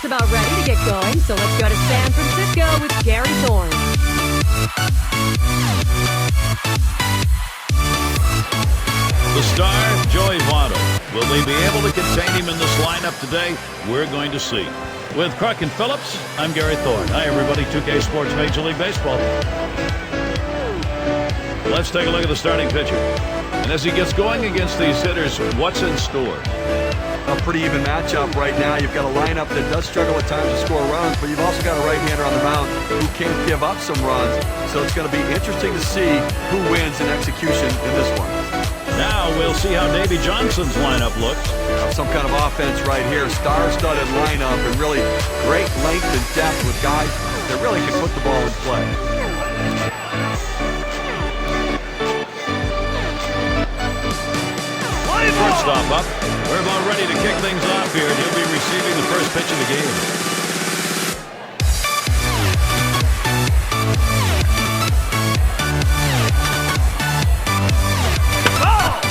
just about ready to get going, so let's go to San Francisco with Gary Thorne. The star, Joey Votto. Will they be able to contain him in this lineup today? We're going to see. With Crook and Phillips, I'm Gary Thorne. Hi, everybody. 2K Sports Major League Baseball. Let's take a look at the starting pitcher. And as he gets going against these hitters, what's in store? A pretty even matchup right now. You've got a lineup that does struggle at times to score runs, but you've also got a right-hander on the mound who can't give up some runs. So it's going to be interesting to see who wins in execution in this one. Now we'll see how Davey Johnson's lineup looks. Some kind of offense right here. Star-studded lineup and really great length and depth with guys that really can put the ball in play. Shortstop up. We're about ready to kick things off here, and he'll be receiving the first pitch of the game.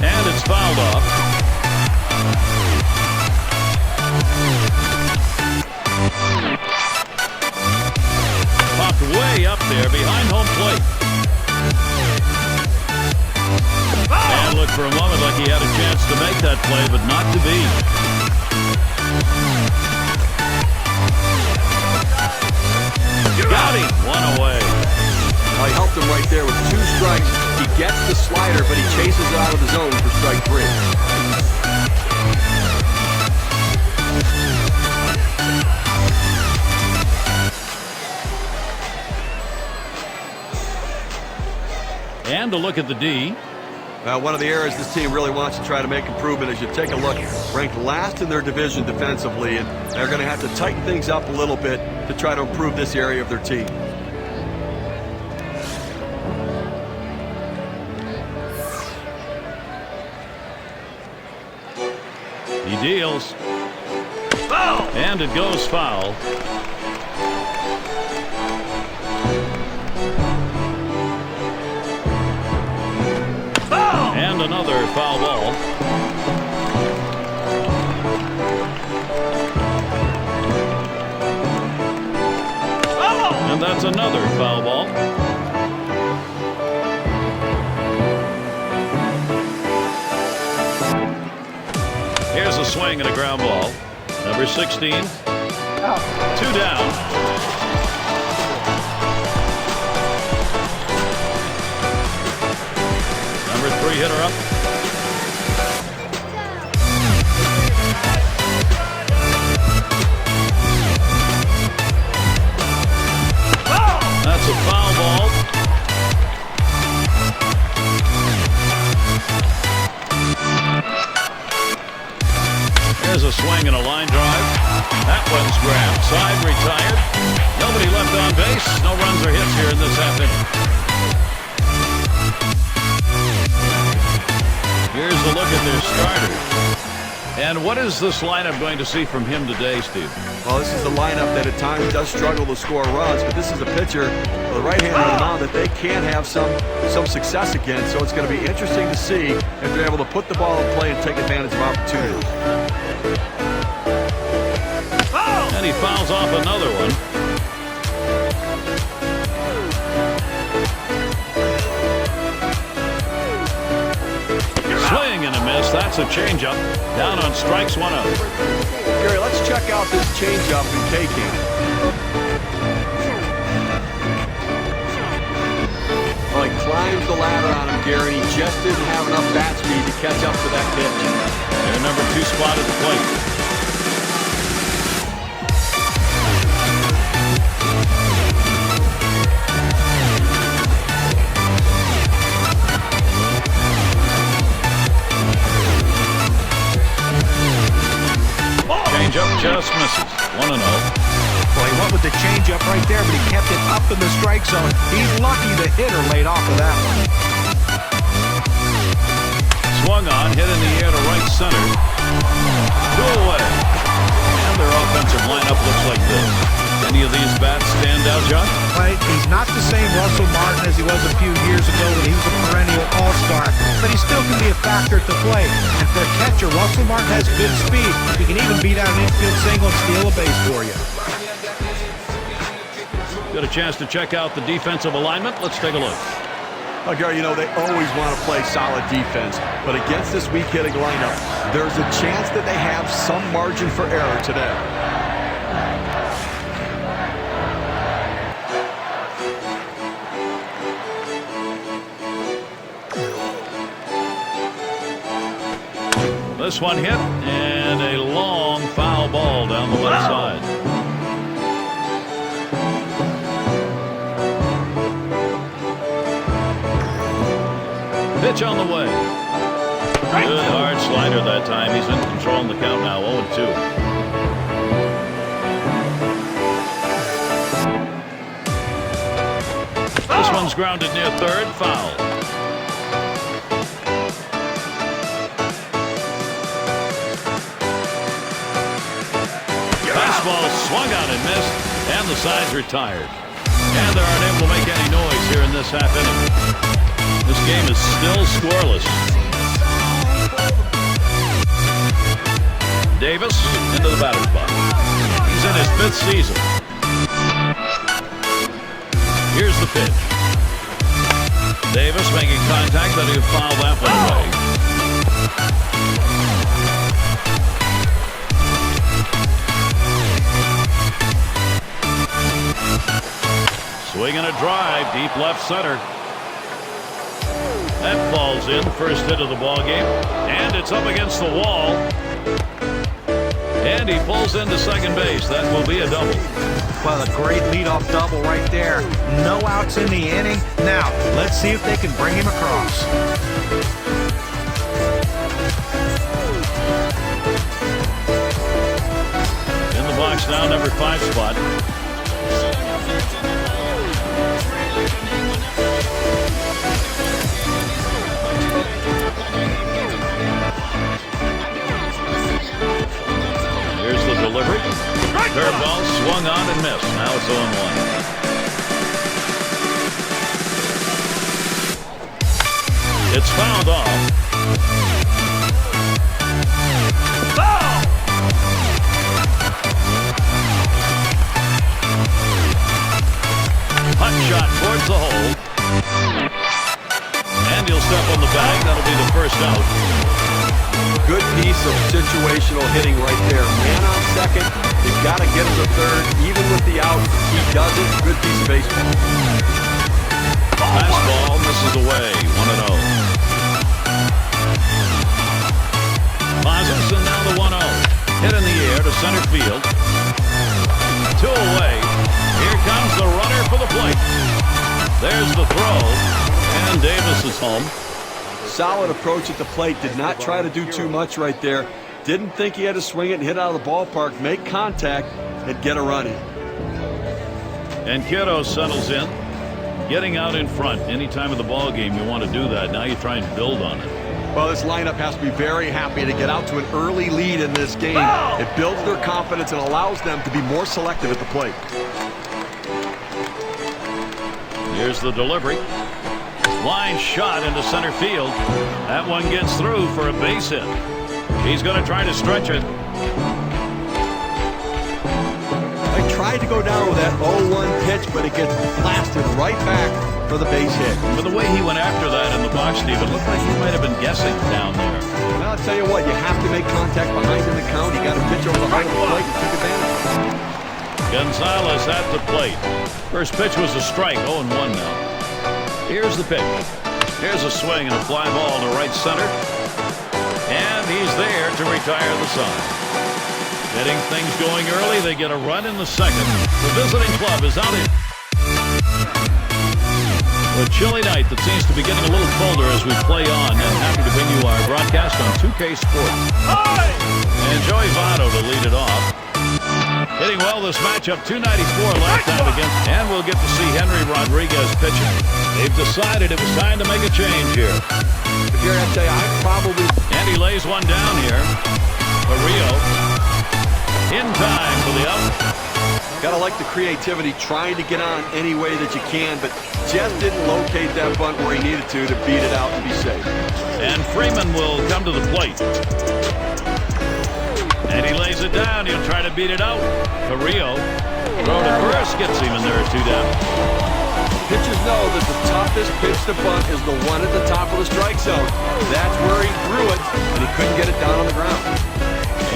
And it's fouled off. Popped way up there behind home plate. And looked for a moment like he had a chance to make that play, but not to be. Got him. One away. I helped him right there with 2 strikes. He gets the slider, but he chases it out of the zone for strike 3. And a look at the D. One of the areas this team really wants to try to make improvement is you take a look, ranked last in their division defensively, and they're going to have to tighten things up a little bit to try to improve this area of their team. He deals. Foul! And it goes foul. And another foul ball. And that's another foul ball. Here's a swing and a ground ball. Number 16. 2 down. Number 3 hitter up. That's a foul ball. There's a swing and a line drive. That one's grabbed. Side retired. Nobody left on base. No runs or hits here in this half inning. Here's a look at their starter. And what is this lineup going to see from him today, Steve? Well, this is the lineup that at times does struggle to score runs, but this is a pitcher with a right-hander on the mound that they can have some success against. So it's going to be interesting to see if they're able to put the ball in play and take advantage of opportunities. And he fouls off another one. Swing and a miss. That's a changeup. Down on strikes, 1 out. Gary, let's check out this changeup in K-Can. Well, he climbs the ladder on him, Gary. He just didn't have enough bat speed to catch up to that pitch. And number 2 spot at the plate. Changeup just misses. 1-0. Well, he went with the changeup right there, but he kept it up in the strike zone. He's lucky the hitter laid off of that one. Swung on, hit in the air to right center. 2 away. And their offensive lineup looks like this. Any of these bats stand in doubt, John? Right? He's not the same Russell Martin as he was a few years ago when he was a perennial all-star, but he still can be a factor at the plate. And for a catcher, Russell Martin has good speed. He can even beat out an infield single and steal a base for you. Got a chance to check out the defensive alignment. Let's take a look. Well, Gary, you know, they always want to play solid defense, but against this weak hitting lineup, there's a chance that they have some margin for error today. This one hit, and a long foul ball down the left side. Pitch on the way. Good hard slider that time. He's in control in the count now, 0-2. This one's grounded near third, foul. Fastball swung out and missed, and the side's retired. And they aren't able to make any noise here in this half inning. This game is still scoreless. Davis into the batter's box. He's in his 5th season. Here's the pitch. Davis making contact, but he'll foul that one away. Swinging a drive, deep left center. That falls in, first hit of the ball game, and it's up against the wall. And he pulls into second base. That will be a double. Well, a great leadoff double right there. No outs in the inning. Now, let's see if they can bring him across. In the box now, number 5 spot. Here's the delivery. Curveball swung on and missed. Now it's 0-1. It's fouled off. Foul! Hot shot towards the hole. And he'll step on the bag. That'll be the first out. Good piece of situational hitting right there. Man on second. You've got to get him to third. Even with the out, he does it. Good piece of baseball. Fastball misses away. 1-0. Mazes, and now the 1-0. Hit in the air to center field. 2 away. Here comes the runner for the plate. There's the throw. And Davis is home. Solid approach at the plate. Did not try to do too much right there. Didn't think he had to swing it and hit out of the ballpark, make contact, and get a run in. And Kiddo settles in, getting out in front. Any time of the ball game you want to do that. Now you try and build on it. Well, this lineup has to be very happy to get out to an early lead in this game. It builds their confidence and allows them to be more selective at the plate. Here's the delivery. Line shot into center field. That one gets through for a base hit. He's going to try to stretch it. I tried to go down with that 0-1 pitch, but it gets blasted right back for the base hit. But the way he went after that in the box, Steve, it looked like he might have been guessing down there. Well, I'll tell you what, you have to make contact behind in the count. You got to pitch over the height of the plate and take advantage. Gonzalez at the plate. First pitch was a strike, 0-1 now. Here's the pitch. Here's a swing and a fly ball to right center. And he's there to retire the side. Getting things going early, they get a run in the second. The visiting club is out in a chilly night that seems to be getting a little colder as we play on. And happy to bring you our broadcast on 2K Sports. And Joey Votto to lead it off. Hitting well this matchup, 294 last time against, and we'll get to see Henry Rodriguez pitching. They've decided it was time to make a change here. But Gary, I'll tell you, I probably... And he lays one down here. Barrio in time for the out. Gotta like like the creativity, trying to get on any way that you can, but just didn't locate that bunt where he needed to beat it out and be safe. And Freeman will come to the plate. And he lays it down. He'll try to beat it out. Carrillo, throw to first, gets him, and there are 2 down. Pitchers know that the toughest pitch to bunt is the one at the top of the strike zone. That's where he threw it, and he couldn't get it down on the ground.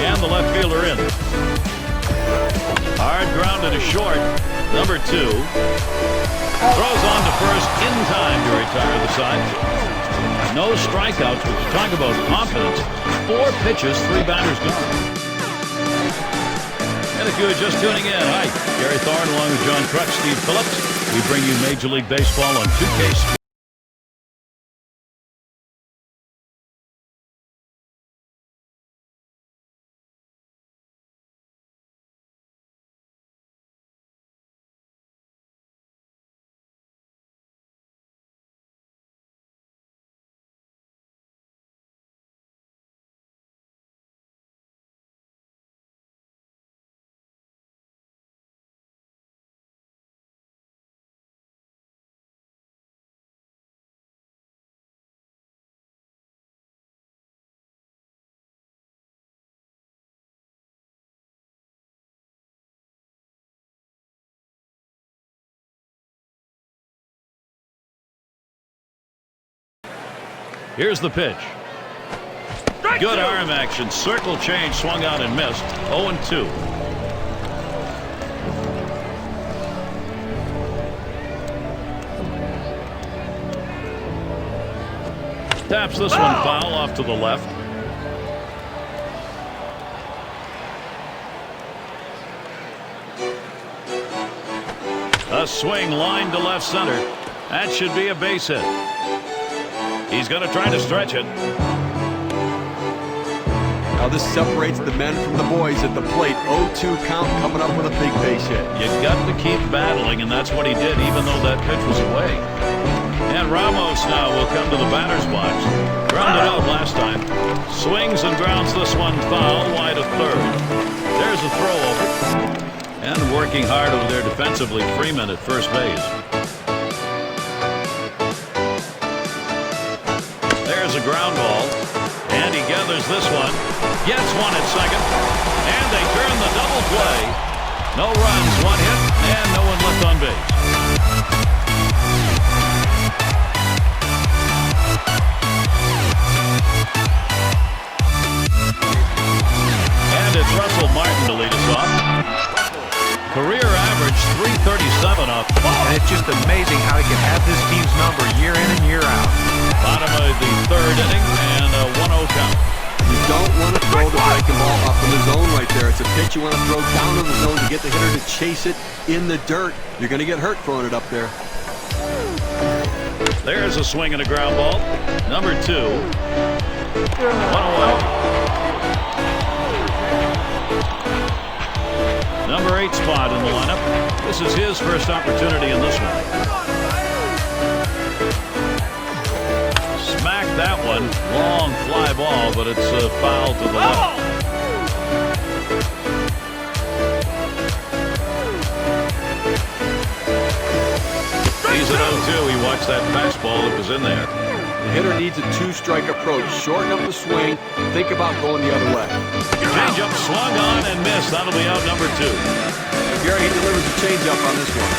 And the left fielder in. Hard grounded to short. Number 2. Throws on to first in time to retire the side. No strikeouts, but you talk about confidence. 4 pitches, 3 batters gone. And if you are just tuning in, hi, Gary Thorne along with John Crutch, Steve Phillips. We bring you Major League Baseball on 2K Sports. Here's the pitch. Good arm action. Circle change, swung out and missed. 0-2. Taps this one foul off to the left. A swing line to left center. That should be a base hit. He's going to try to stretch it. Now this separates the men from the boys at the plate. 0-2 count, coming up with a big base hit. You got to keep battling, and that's what he did, even though that pitch was away. And Ramos now will come to the batter's box. Grounded out last time. Swings and grounds this one foul, wide of third. There's a throw over. And working hard over there defensively, Freeman at first base. There's a ground ball, and he gathers this one, gets one at second, and they turn the double play. No runs, 1 hit, and no one left on base. And it's Russell Martin to lead us off. Career average 337 off. And it's just amazing how he can have this team's number year in and year out. Bottom of the 3rd inning and a 1-0 count. You don't want to throw the breaking ball up in the zone right there. It's a pitch you want to throw down in the zone to get the hitter to chase it in the dirt. You're going to get hurt throwing it up there. There's a swing and a ground ball. Number 2. 1 away. Number 8 spot in the lineup. This is his first opportunity in this one. Smacked that one. Long fly ball, but it's a foul to the left. He's at 0-2. He watched that fastball that was in there. The hitter needs a 2-strike approach. Shorten up the swing. Think about going the other way. Changeup swung on and missed. That'll be out number 2. Gary, he delivers a changeup on this one.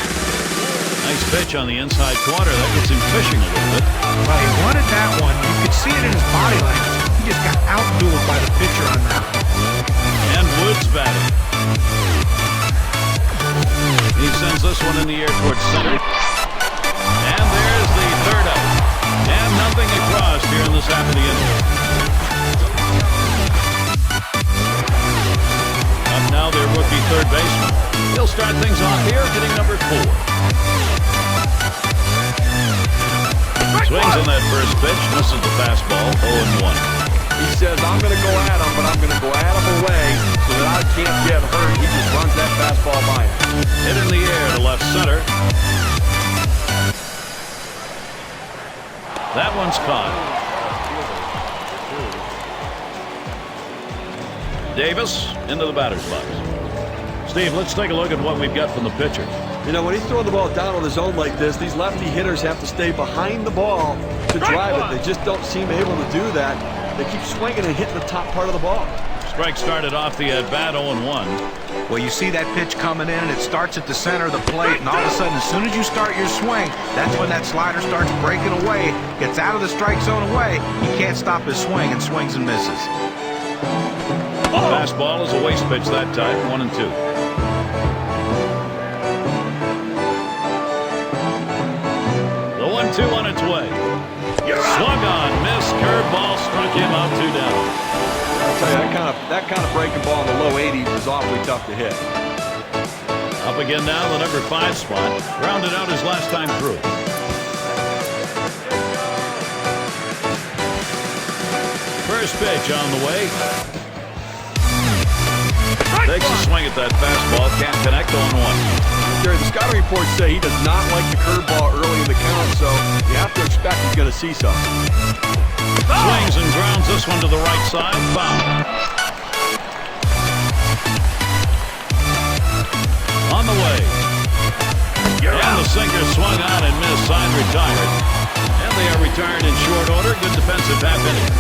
Nice pitch on the inside corner. That gets him fishing a little bit. Well, he wanted that one. You could see it in his body language. He just got outdueled by the pitcher on that one. And Woods batting. He sends this one in the air towards center. And there's the 3rd out. And nothing across here in this half of the inning. Up now their rookie 3rd baseman. He'll start things off here, hitting number 4. Swings on that first pitch, misses the fastball, 0-1. He says, I'm going to go at him, but I'm going to go at him away so that I can't get hurt. He just runs that fastball by him. Hit in the air to left center. That one's caught. Davis into the batter's box. Steve, let's take a look at what we've got from the pitcher. You know, when he's throwing the ball down on his own like this, these lefty hitters have to stay behind the ball to drive it. They just don't seem able to do that. They keep swinging and hitting the top part of the ball. Strike started off the at-bat 0-1. Well, you see that pitch coming in, and it starts at the center of the plate, and all of a sudden, as soon as you start your swing, that's when that slider starts breaking away, gets out of the strike zone away. He can't stop his swing, and swings and misses. Fastball is a waste pitch that time, 1-2. The 1-2 on its way. Swung on, missed, curveball, struck him out, 2 down. I'll tell you, that kind of breaking ball in the low 80s is awfully tough to hit. Up again now, the number 5 spot. Grounded out his last time through. First pitch on the way. Takes a swing at that fastball, can't connect on 1. Jerry, the scouting reports say he does not like the curveball early in the count, so you have to expect he's going to see something. Swings and grounds this one to the right side. Foul. On the way. And the sinker swung on and missed. Side retired. And they are retired in short order. Good defensive half inning.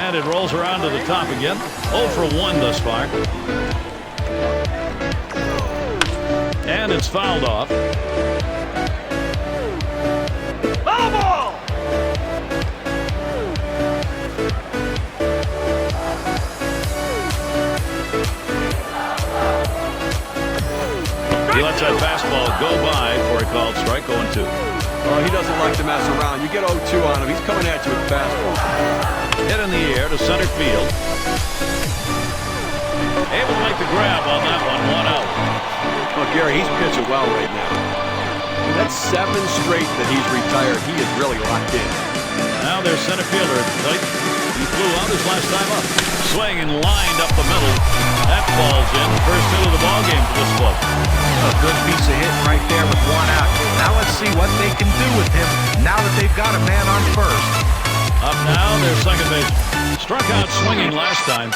And it rolls around to the top again. 0 for 1 thus far. And it's fouled off. He lets that fastball go by for a called strike, 0-2. Well, he doesn't like to mess around. You get 0-2 on him, he's coming at you with the fastball. Hit in the air to center field. Able to make the grab on that one, 1 out. Well, Gary, he's pitching well right now. That's 7 straight that he's retired. He is really locked in. Now there's center fielder at the plate. He flew out his last time up. Swing and lined up the middle. That falls in. First hit of the ball game for this club. A good piece of hit right there with 1 out. Now let's see what they can do with him now that they've got a man on first. Up now, their second base. Struck out swinging last time.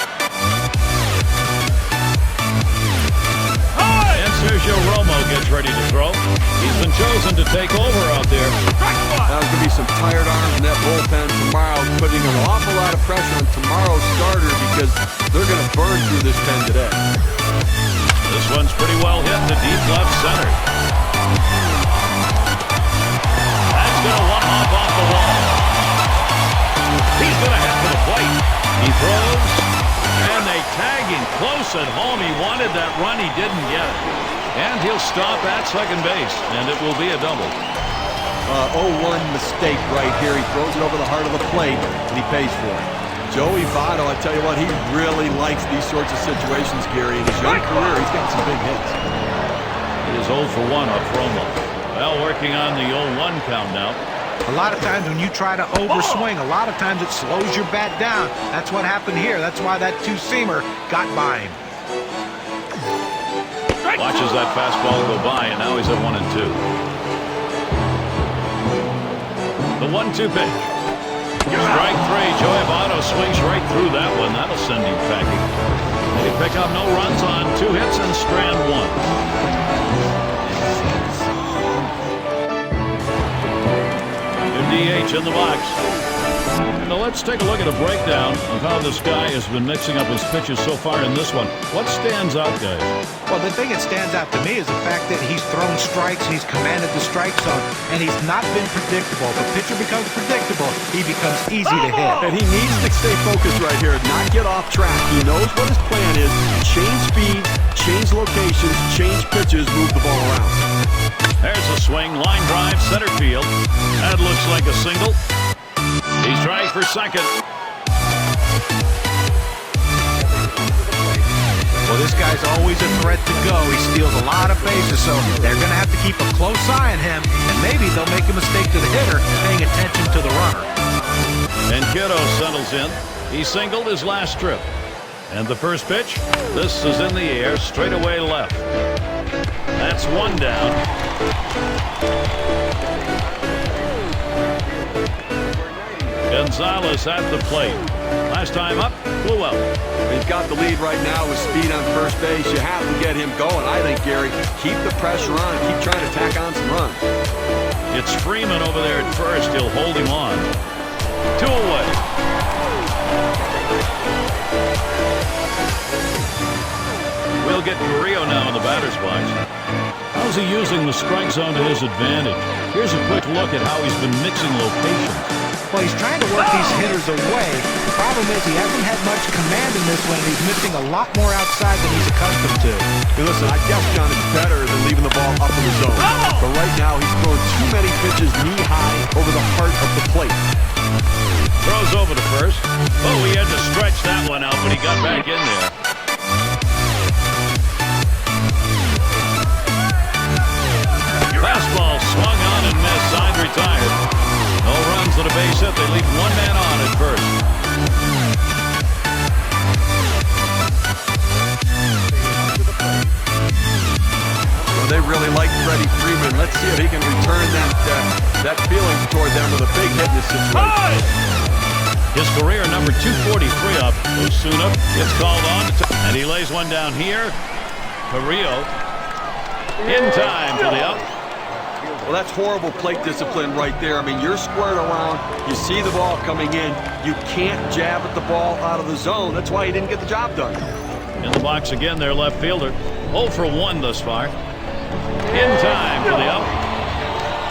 And Sergio Romo gets ready to throw. He's been chosen to take over out there. There's going to be some tired arms in that bullpen tomorrow, putting an awful lot of pressure on tomorrow's starter because they're going to burn through this pen today. This one's pretty well hit to deep left center. That's going to one-hop off the wall. He's going to head for the plate. He throws, and they tag him close at home. He wanted that run. He didn't get it. And he'll stop at second base, and it will be a double. 0-1 mistake right here. He throws it over the heart of the plate, and he pays for it. Joey Votto, I tell you what, he really likes these sorts of situations, Gary. In his young career, he's got some big hits. It is 0 for 1 off Romo. Well, working on the 0-1 count now. A lot of times when you try to overswing, a lot of times it slows your bat down. That's what happened here. That's why that two-seamer got by him. Watches that fastball go by, and now he's at 1-2. The 1-2 pitch. Strike 3. Joey Votto swings right through that one. That'll send him packing. And he pick up no runs on 2 hits and strand 1. DH in the box. Now let's take a look at a breakdown of how this guy has been mixing up his pitches so far in this one. What stands out, guys? Well, the thing that stands out to me is the fact that he's thrown strikes, he's commanded the strike zone, and he's not been predictable. If a pitcher becomes predictable, he becomes easy to hit. And he needs to stay focused right here, not get off track. He knows what his plan is. Change speeds, change locations, change pitches, move the ball around. There's a swing, line drive, center field. That looks like a single. He's trying for second. Well, this guy's always a threat to go. He steals a lot of bases, so they're going to have to keep a close eye on him, and maybe they'll make a mistake to the hitter, paying attention to the runner. And Kiddo settles in. He singled his last trip. And the first pitch, this is in the air, straight away left. That's 1 down. Gonzalez at the plate. Last time up, blew out. He's got the lead right now with speed on first base. You have to get him going, I think, Gary. Keep the pressure on. Keep trying to tack on some runs. It's Freeman over there at first. He'll hold him on. 2 away. We'll get Carrillo now in the batter's box. How's he using the strike zone to his advantage? Here's a quick look at how he's been mixing locations. Well, he's trying to work these hitters away. The problem is he hasn't had much command in this one, and he's missing a lot more outside than he's accustomed to. Hey, listen, I guess, John, it's better than leaving the ball up in the zone. But right now, he's throwing too many pitches knee-high over the heart of the plate. Throws over to first. Oh, he had to stretch that one out, but he got back in there. Fastball swung on and missed. Side retired. No runs and a base hit. They leave 1 man on at first. Well, they really like Freddie Freeman. Let's see if he can return that feeling toward them with a big hit in this situation. His career number 243 up. Osuna gets called on, and he lays one down here. Carrillo in time for the out. Well, that's horrible plate discipline right there. I mean, you're squared around. You see the ball coming in. You can't jab at the ball out of the zone. That's why he didn't get the job done. In the box again, their left fielder. 0 for 1 thus far. In time for the out.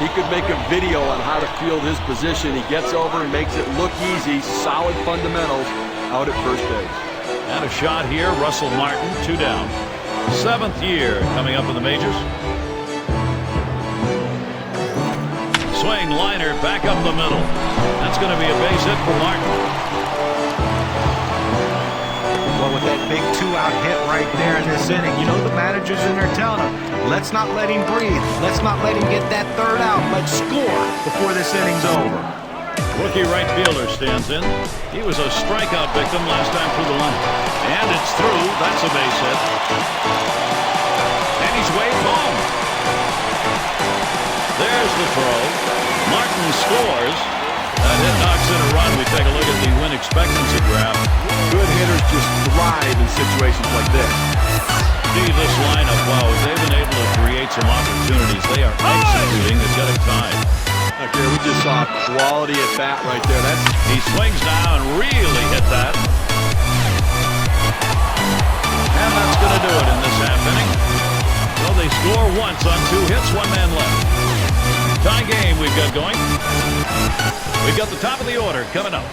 He could make a video on how to field his position. He gets over and makes it look easy. Solid fundamentals out at first base. And a shot here. Russell Martin, 2 down. 7th year coming up in the majors. Swing liner back up the middle. That's going to be a base hit for Martin. Well, with that big 2-out hit right there in this inning, you know the managers in there telling him, let's not let him breathe. Let's not let him get that 3rd out. Let's score before this inning's over. Rookie right fielder stands in. He was a strikeout victim last time through the line. And it's through. That's a base hit. And he's waved home. There's the throw. Martin scores. That hit knocks in a run. We take a look at the win expectancy graph. Good hitters just thrive in situations like this. See this lineup. Wow, they've been able to create some opportunities. They are executing to get it tied. Look here, we just saw quality at bat right there. He swings now and really hit that. And that's going to do it in this half inning. Well, they score once on 2 hits, 1 man left. Tie game we've got going. We've got the top of the order coming up.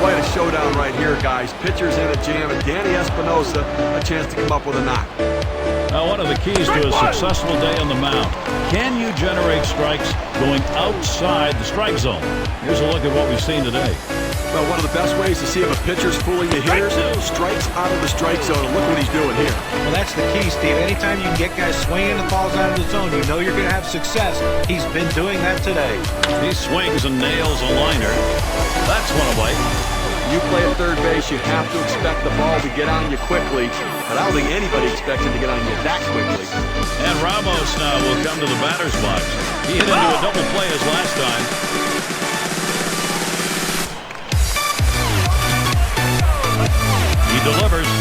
Quite a showdown right here, guys. Pitchers in a jam, and Danny Espinosa a chance to come up with a knock. Now, one of the keys to a successful day on the mound. Can you generate strikes going outside the strike zone? Here's a look at what we've seen today. Well, one of the best ways to see if a pitcher's fooling the hitters, strikes out of the strike zone. And look what he's doing here. Well, that's the key, Steve. Anytime you can get guys swinging the balls out of the zone, you know you're going to have success. He's been doing that today. He swings and nails a liner. That's one away. You play at third base, you have to expect the ball to get on you quickly. But I don't think anybody expects it to get on you that quickly. And Ramos now will come to the batter's box. He hit into a double play as last time. He delivers.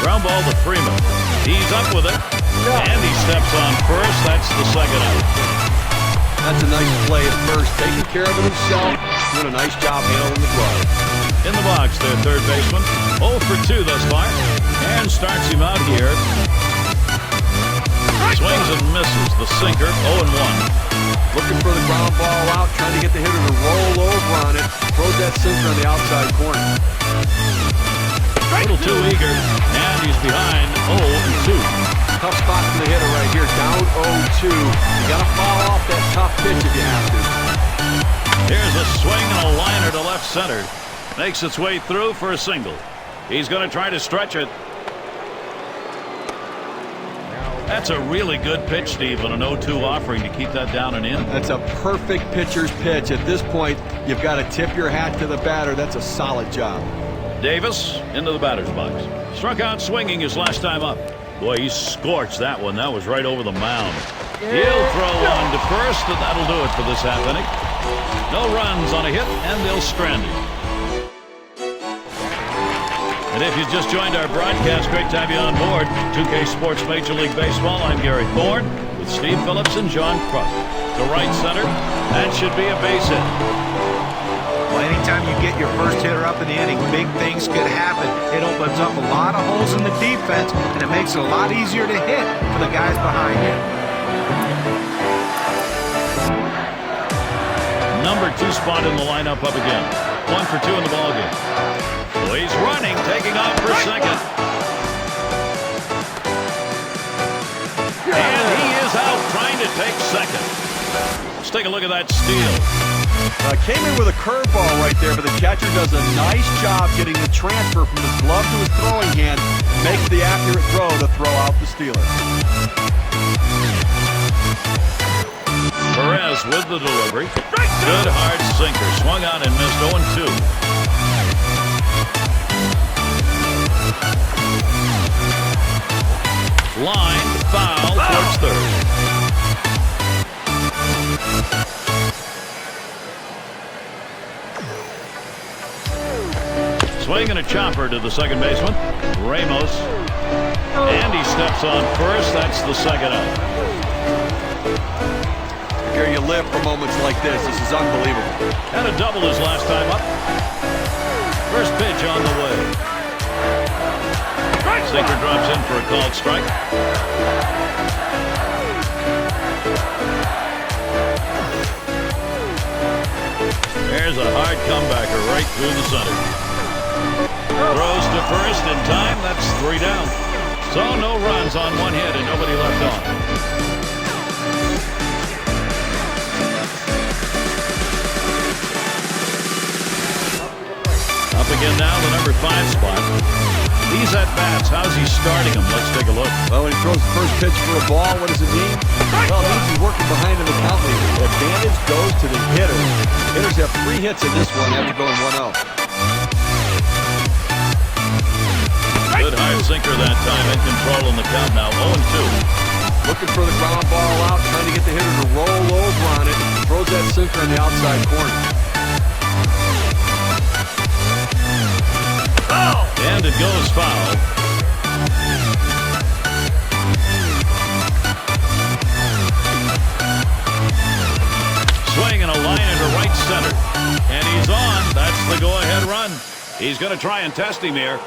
Ground ball to Freeman. He's up with it. And he steps on first. That's the 2nd out. That's a nice play at first. Taking care of it himself. Doing a nice job handling the glove. In the box, their third baseman. 0 for 2 thus far. And starts him out here. Swings and misses. The sinker, 0-1. Looking for the ground ball out. Trying to get the hitter to roll over on it. Throws that sinker on the outside corner. A little too eager. And he's behind 0-2. Tough spot for the hitter right here. Down 0-2. You got to foul off that tough pitch if you have to. Here's a swing and a liner to left center. Makes its way through for a single. He's going to try to stretch it. That's a really good pitch, Steve, on an 0-2 offering to keep that down and in. That's a perfect pitcher's pitch. At this point, you've got to tip your hat to the batter. That's a solid job. Davis into the batter's box. Struck out swinging his last time up. Boy, he scorched that one. That was right over the mound. He'll throw on to first, and that'll do it for this half inning. No runs on a hit, and they'll strand him. And if you just joined our broadcast, great to have you on board. 2K Sports Major League Baseball. I'm Gary Thorne with Steve Phillips and John Kruk. To right center, that should be a base hit. Well, anytime you get your first hitter up in the inning, big things could happen. It opens up a lot of holes in the defense, and it makes it a lot easier to hit for the guys behind you. Number 2 spot in the lineup up again. 1 for 2 in the ballgame. So he's running, taking off for second. And he is out trying to take second. Let's take a look at that steal. Came in with a curveball right there, but the catcher does a nice job getting the transfer from his glove to his throwing hand, makes the accurate throw to throw out the stealer. Perez with the delivery. Good hard sinker. Swung on and missed 0-2. Line foul towards third. Swing and a chopper to the second baseman, Ramos. And he steps on first. That's the second out. Here you live for moments like this. This is unbelievable. And a double his last time up. First pitch on the way. Sinker drops in for a called strike. There's a hard comebacker right through the center. Throws to first in time. That's 3 down. So no runs on 1 hit and nobody left on. Up again now, the number 5 spot. These at-bats, how's he starting them? Let's take a look. Well, when he throws the first pitch for a ball, what does it mean? Well, it means he's working behind in the count leader. Advantage goes to the hitter. Hitters have 3 hits in this one after going 1-0. Good hard sinker that time, in control in the count now, 0-2. Looking for the ground ball out, trying to get the hitter to roll over on it. Throws that sinker in the outside corner. And it goes foul. Swing and a line into right center. And he's on. That's the go-ahead run. He's going to try and test him here.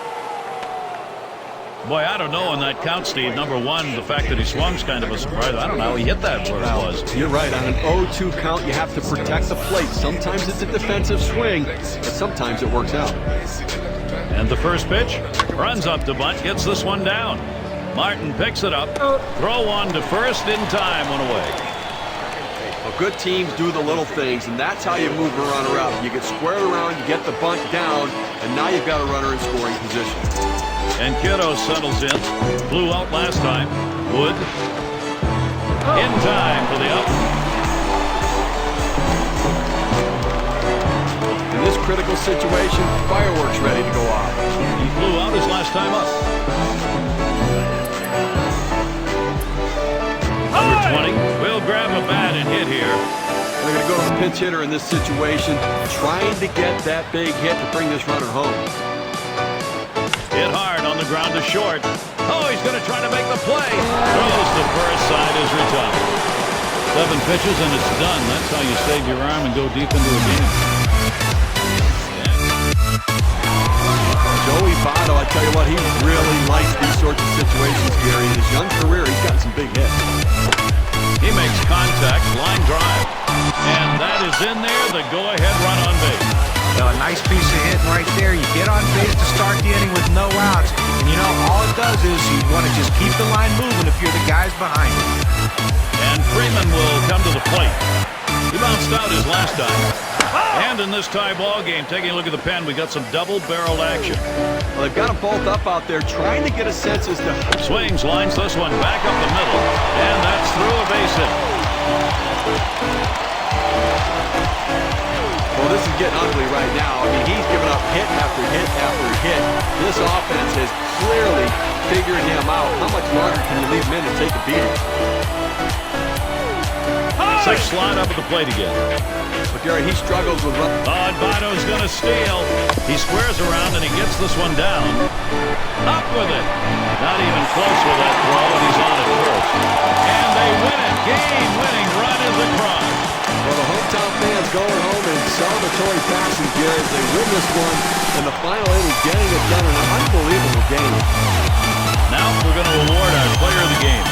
Boy, I don't know on that count, Steve. Number 1, the fact that he swung's kind of a surprise. I don't know how he hit that where it was. You're right. On an 0-2 count, you have to protect the plate. Sometimes it's a defensive swing, but sometimes it works out. And the first pitch runs up to bunt, gets this one down. Martin picks it up. Throw on to first in time, 1 away. Well, good teams do the little things, and that's how you move a runner up. You get squared around, you get the bunt down, and now you've got a runner in scoring position. And Kiddo settles in. Blew out last time. Wood. In time for the out. In this critical situation, fireworks ready to go off. He blew out his last time up. Number 20 will grab a bat and hit here. They're going to go to the pinch hitter in this situation, trying to get that big hit to bring this runner home. Hit hard on the ground to short. Oh, he's going to try to make the play. Throws to first, side is retired. 7 pitches and it's done. That's how you save your arm and go deep into a game. Joey Votto, I tell you what, he really likes these sorts of situations, Gary. In his young career, he's got some big hits. He makes contact, line drive. And that is in there, the go-ahead run on base. Well, a nice piece of hitting right there. You get on base to start the inning with no outs. And you know, all it does is you want to just keep the line moving if you're the guys behind you. And Freeman will come to the plate. He bounced out his last time. And in this tie ball game, taking a look at the pen, we got some double-barreled action. Well, they've got them both up out there, trying to get a sense as to... Swings, lines this one back up the middle. And that's through a base hit. Well, this is getting ugly right now. I mean, he's giving up hit after hit after hit. This offense has clearly figured him out. How much longer can you leave him in and take a beating? 6 slide up at the plate again. But Gary, he struggles with... And Votto's going to steal. He squares around and he gets this one down. Up with it. Not even close with that throw, and he's on at first. And they win it. Game-winning run is across. Well, the hometown fans going home in celebratory fashion, Gary, as they win this one in the final inning, getting it done in an unbelievable game. Now we're going to award our player of the game.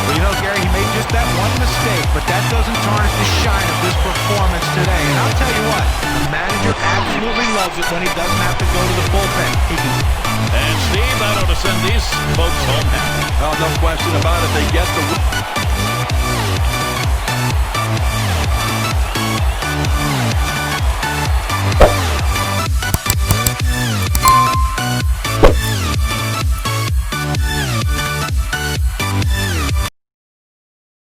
Well, you know, Gary, he made just that one mistake, but that doesn't tarnish the shine of this performance today. And I'll tell you what, the manager absolutely loves it when he doesn't have to go to the bullpen. He can... And Steve, I ought to send these folks home happy. Well, no question about it. They get the...